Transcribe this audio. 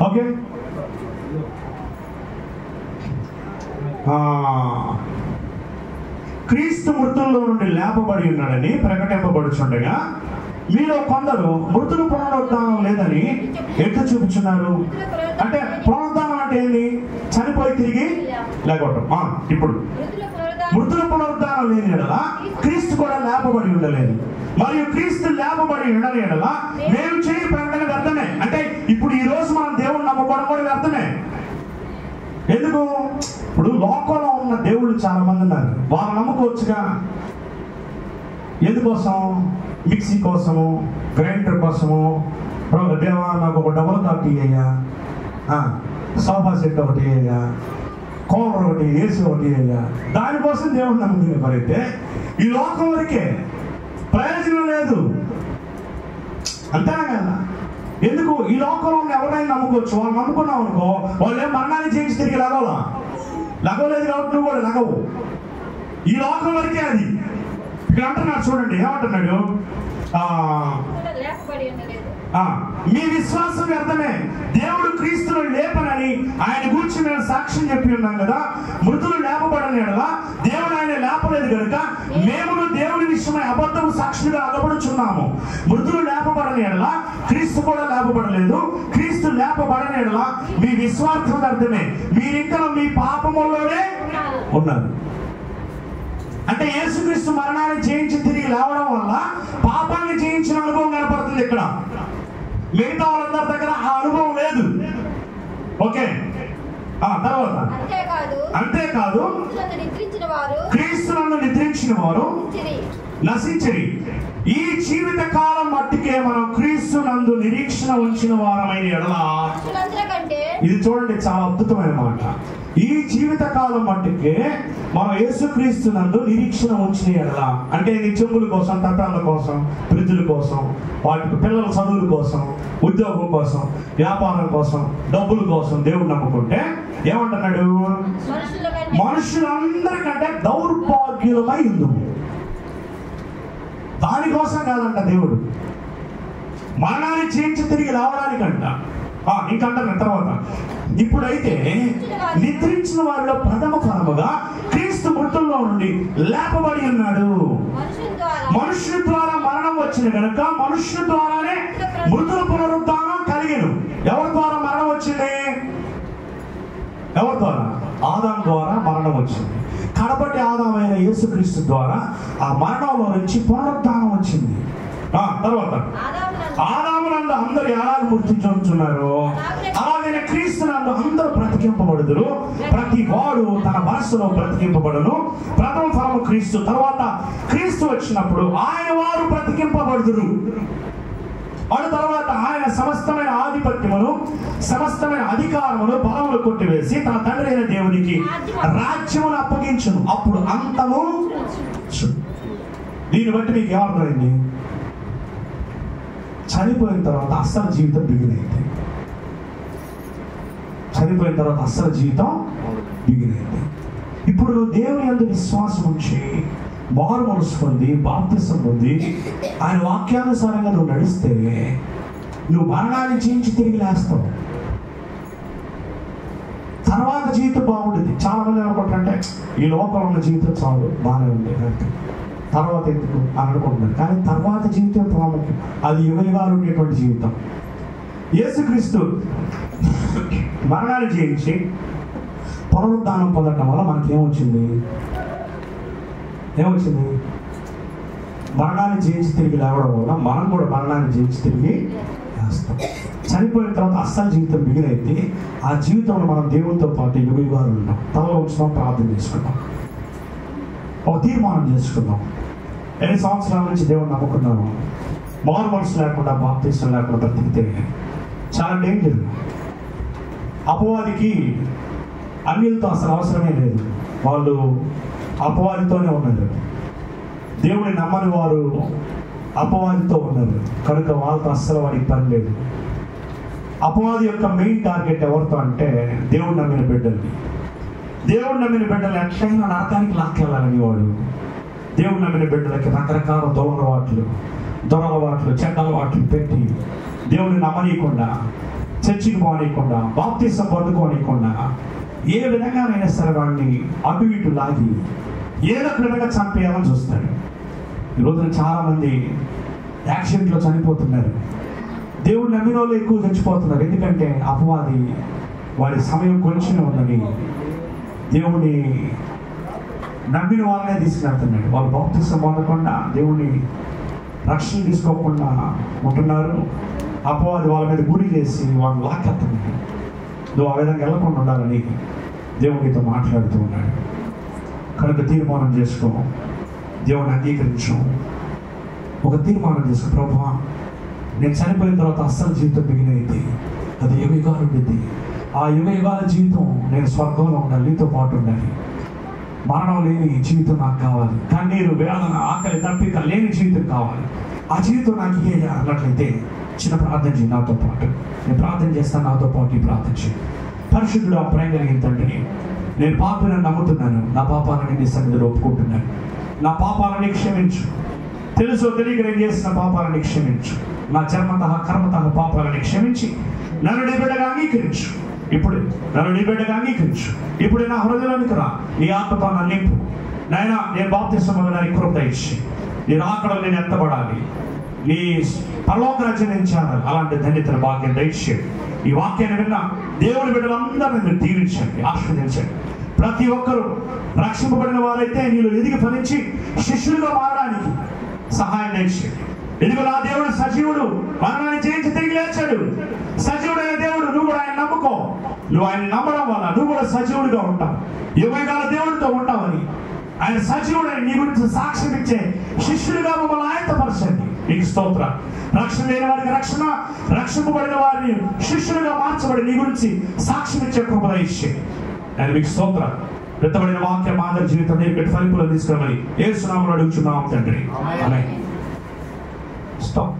Okay క్రీస్తు మృతుల్లో నుండి లేపబడి ఉన్నాడని ప్రకటింపబడుచుండగా మీలో కొందరు మృతులు పునరుద్ధానం లేదని ఎట్లా చూపించున్నారు. అంటే పునరుద్ధానం అంటే ఏంటి? చనిపోయి తిరిగి లేకపోవటం. ఇప్పుడు మృతుల పునరుద్ధానం లేని ఎడలా క్రీస్తు కూడా లేపబడి ఉండలేదు, మరియు క్రీస్తు లేపబడి ఉండని ఎడలా మేము చేయి ప్రకటన వ్యర్థమే. అంటే ఇప్పుడు ఈ రోజు మనం దేవుడిని నమ్ముకోవడం కూడా వ్యర్థమే. ఎందుకు? ఇప్పుడు లోకంలో ఉన్న దేవుళ్ళు చాలా మంది ఉన్నారు, వాళ్ళు నమ్ముకోవచ్చుగా. ఎందుకోసం? మిక్సీ కోసము, గ్రైండర్ కోసము, దేవా నాకు ఒక డబుల్ కాఫీ అయ్యా, సోఫా సెట్ ఒకటి అయ్యా, కూలర్ ఒకటి, ఏసీ ఒకటి అయ్యా, దానికోసం దేవుడు నమ్ముకునే పరైతే ఈ లోకం వరకే ప్రయోజనం లేదు. అంతేనా కదా? ఎందుకు? ఈ లోకంలో ఉన్న ఎవరైనా నమ్ముకోవచ్చు. వాళ్ళు నమ్ముకున్నావు అనుకో, వాళ్ళు ఏం మరణాన్ని చేయించి తిరిగి లగవలేదు కాబట్టి నువ్వు కూడా లగవు. ఈ లోకం వరకే అది. ఇక్కడ అంటున్నాడు చూడండి, ఏమంటున్నాడు? మీ విశ్వాసం వ్యర్థమే, దేవుడు క్రీస్తును లేపనని ఆయన గురించి మేము సాక్ష్యం చెప్పి ఉన్నాం కదా. మృతులు లేపబడని ఎడలా దేవుడు ఆయన లేపలేదు కనుక మేము దేవుడి విషయమై అబద్ధము సాక్షులుగా అగబడుచున్నాము. మృతులు లేపబడని ఎడలా క్రీస్తు కూడా లేపబడలేదు. క్రీస్తు లేపబడని ఎడలా మీ విశ్వాసం వ్యర్థమే, మీరింకా మీ పాపముల్లోనే ఉన్నారు. అంటే యేసుక్రీస్తు మరణాన్ని జయించి తిరిగి లేవడం వల్ల పాపాన్ని జయించిన అనుభవం కనపడుతుంది ఇక్కడ. మిగతా వాళ్ళందరి దగ్గర ఆ అనుభవం లేదు. ఓకే, తర్వాత అంతేకాదు క్రీస్తునందు నిద్రించిన వారు నశించిరి. ఈ జీవిత కాలం మట్టికే మనం క్రీస్తునందు నిరీక్షణ ఉంచిన వారమైన ఎడలా, ఇది చూడండి చాలా అద్భుతమైన మాట, ఈ జీవిత కాలం మట్టికే మనం యేసుక్రీస్తునందు నిరీక్షణ ఉంచిన ఎడలా, అంటే నీ చెంబుల కోసం, తప్పాల కోసం, వృద్ధుల కోసం, వాటికి పిల్లల చదువుల కోసం, ఉద్యోగం కోసం, వ్యాపారం కోసం, డబ్బుల కోసం దేవుడు నమ్ముకుంటే ఏమంటున్నాడు? మనుషులందరికంటే దౌర్భాగ్యులమై ఉండు. దానికోసం కాదంట దేవుడు, మరణాన్ని చేయించి తిరిగి రావడానికంట. ఇంకంటారు తర్వాత, ఇప్పుడైతే నిద్రించిన వారిలో ప్రథమ ఫలముగా క్రీస్తు మృతుల్లో నుండి లేపబడి ఉన్నాడు. మనుష్యుని ద్వారా మరణం వచ్చిన కనుక మనుష్యుని ద్వారానే మృతుల పునరుద్ధానం కలిగెను. ఎవరి ద్వారా మరణం వచ్చింది? ఎవరి ద్వారా? ఆదాము ద్వారా మరణం వచ్చింది. కాబట్టి ఆదామైన యేసుక్రీస్తు ద్వారా ఆ మరణంలో నుంచి పునరుద్ధానం వచ్చింది. తర్వాత ఆదామునందు అందరూ ఎలాగ మృతి చెందుతున్నారు, అలాగే క్రీస్తునందు అందరూ బ్రతికింపబడుదురు. ప్రతి వాడు తన వరుసలో బ్రతికింపబడును. ప్రథమ ఫలము క్రీస్తు. తర్వాత క్రీస్తు వచ్చినప్పుడు ఆయన వారు బ్రతికింపబడుదురు. అటు తర్వాత ఆయన సమస్తమైన ఆధిపత్యమును, సమస్తమైన అధికారమును, బలములు కొట్టివేసి తన తండ్రి అయిన దేవునికి రాజ్యమును అప్పగించును. అప్పుడు అంతము. దీన్ని బట్టి మీకు ఏమర్థమైంది? చనిపోయిన తర్వాత అస్సలు జీవితం బిగినైంది. చనిపోయిన తర్వాత అస్సలు జీవితం బిగినైంది. ఇప్పుడు నువ్వు దేవుని యందు విశ్వాసం ఉంచి మారు మనసు పొంది బాప్తిసం పొంది ఆయన వాక్యానుసారంగా నువ్వు నడిస్తే నువ్వు మరణాన్ని జయించి తిరిగి లేస్తావు. తర్వాత జీవితం బాగుంటుంది. చాలా మంది అనుకుంటారంటే ఈ లోకంలో ఉన్న జీవితం చాలు, బాగానే ఉంది, తర్వాత ఎందుకు అని అనుకుంటున్నారు. కానీ తర్వాత జీవితం ప్రాముఖ్యం. అది యుగయుగాలు ఉండేటువంటి జీవితం. యేసుక్రీస్తు మరణాన్ని జయించి పునరుద్ధానం పొందడం వల్ల మనకి ఏమొచ్చింది? మరణాన్ని జయించి తిరిగి లేవడం వల్ల మనం కూడా మరణాన్ని జయించి తిరిగి లేస్తాం. చనిపోయిన తర్వాత అస్సలు జీవితం బిగినైతే ఆ జీవితంలో మనం దేవునితో పాటు యుగయుగాలు ఉన్నాం. తలలో ఉంచుదాం, ప్రార్థన చేసుకుందాం, ఒక తీర్మానం చేసుకుందాం. ఎన్ని సంవత్సరాల నుంచి దేవుని నమ్ముకున్నాను, మారు మనసు లేకుండా బాప్తిసం లేకుండా బ్రతికితే చాలా డేంజర్. అపవాదికి అన్యులతో అసలు అవసరమే లేదు. వాళ్ళు అపవాదితోనే ఉన్నారు. దేవుని నమ్మని వారు అపవాదితో ఉన్నారు కనుక వాళ్ళతో అస్సలు వాడికి పని లేదు. అపవాది యొక్క మెయిన్ టార్గెట్ ఎవరితో అంటే దేవుడు నమ్మిన బిడ్డల్ని. దేవుడు నమ్మిన బిడ్డలు ఎట్లయినా నరకానికి లాక్కెళ్ళాలని వాడు. దేవుడు నమ్మిన బిడ్డలకి రకరకాల దొంగవాట్లు, దొరలవాట్లు, చెడ్డ అలవాట్లు పెట్టి దేవుడిని నమ్మనీయకుండా, చర్చికి పోనీయకుండా, బాప్తిసం పొందుకోనీయకుండా ఏ విధంగానైనా సరే వాడిని అటు ఇటు లాగి ఏదో ఒక విధంగా చంపేయాలని చూస్తాడు. ఈరోజున చాలామంది యాక్సిడెంట్లో చనిపోతున్నారు. దేవుడు నమ్మిన వాళ్ళు ఎక్కువ చచ్చిపోతున్నారు. ఎందుకంటే అపవాది వాడి సమయం కొంచెం ఉందని దేవుని నమ్మిన వాళ్ళనే తీసుకెళ్తున్నాడు. వాళ్ళు బాప్తిసం పొందకుండా దేవుని రక్షణ తీసుకోకుండా ఉంటున్నారు. అపవాది వాళ్ళ మీద గురి చేసి వాళ్ళు లాక్కెళ్తున్నాడు. నువ్వు ఆ విధంగా వెళ్ళకుండా ఉండాలని దేవునితో మాట్లాడుతూ ఉన్నాడు. కనుక తీర్మానం చేసుకో, దేవుని అంగీకరించు. ఒక తీర్మానం చేసుకో, ప్రభువా నేను చనిపోయిన తర్వాత అస్సలు జీవితం మిగిలినైతే అది యుగయుగాలు ఉండేది. ఆ యుగయుగాల జీవితం నేను స్వర్గంలో ఉండాలి, నీతో పాటు ఉండాలి. మరణం లేని జీవితం నాకు కావాలి. కన్నీరు, వేదన, ఆకలి, తప్పిక లేని జీవితం కావాలి. ఆ జీవితం నాకు ఇయ్య అన్నట్లయితే చిన్న ప్రార్థన చేయి నాతో పాటు. నేను ప్రార్థన చేస్తాను, నాతో పాటు ఈ ప్రార్థన చేయి. పరిశుద్ధుడు, ఆ ప్రేమ కలిగిన తండ్రి, నేను పాపాలను నమ్ముతున్నాను. నా పాపాలని నీ సన్నిధిలో ఒప్పుకుంటున్నాను. నా పాపాలని క్షమించు. తెలుసో తెలియక నేను చేసిన పాపాలని క్షమించు. నా జన్మతః కర్మతః పాపాలని క్షమించి నన్ను నీ బిడ్డగా అంగీకరించు. ఇప్పుడు నన్ను నీ బిడ్డగా అంగీకరించు. ఇప్పుడు నా హృదయానికి రా, నీ ఆత్మతో నన్ను నింపు. నాయన నేను బాప్తిసం పొందడానికి కృప ఇచ్చి నీ రాకడలో నేను ఎత్తబడాలి, నీ పరలోక రాజ్యం నేను చేరాలి. అలాంటి ధన్యతను భాగ్యం దయచేయండి. ఈ వాక్యాన్ని విన్న దేవుని బిడ్డలందరినీ మీరు దీవించండి, ఆశీర్వదించండి. ప్రతి ఒక్కరూ రక్షింపబడిన వారైతే నీలో ఎదిగి ఫలించి శిష్యులుగా మారడానికి సహాయం దయచేయండి. ఎందుకు నా దేవుడు సజీవుడు, మరణాన్ని జయించి తిరిగి లేచాడు. సజీవుడైన దేవుడు, నువ్వు కూడా ఆయన నమ్ముకో. నువ్వు ఆయన నమ్మడం వల్ల నువ్వు కూడా సజీవుడిగా ఉంటావు, యుగయుగాల దేవుడితో ఉంటావని ఆయన సజీవుడని నీ గురించి సాక్ష్యం ఇచ్చే శిష్యుడిగా మమ్మల్ని ఆయత్తపరచండి. నీకు స్తోత్ర. రక్షణ లేని వారికి రక్షణ, రక్షింపబడిన వారిని శిష్యులుగా మార్చబడి నీ గురించి సాక్ష్యం ఇచ్చే కృప ఇచ్చే నేను మీకు స్తోత్ర. పెద్దబడిన వాక్యం మా అందరి జీవితం నేను పెట్టి ఫలింపులో తీసుకురామని యేసు నామములో అడుగుచున్నాము తండ్రి. ఆమేన్. Stop.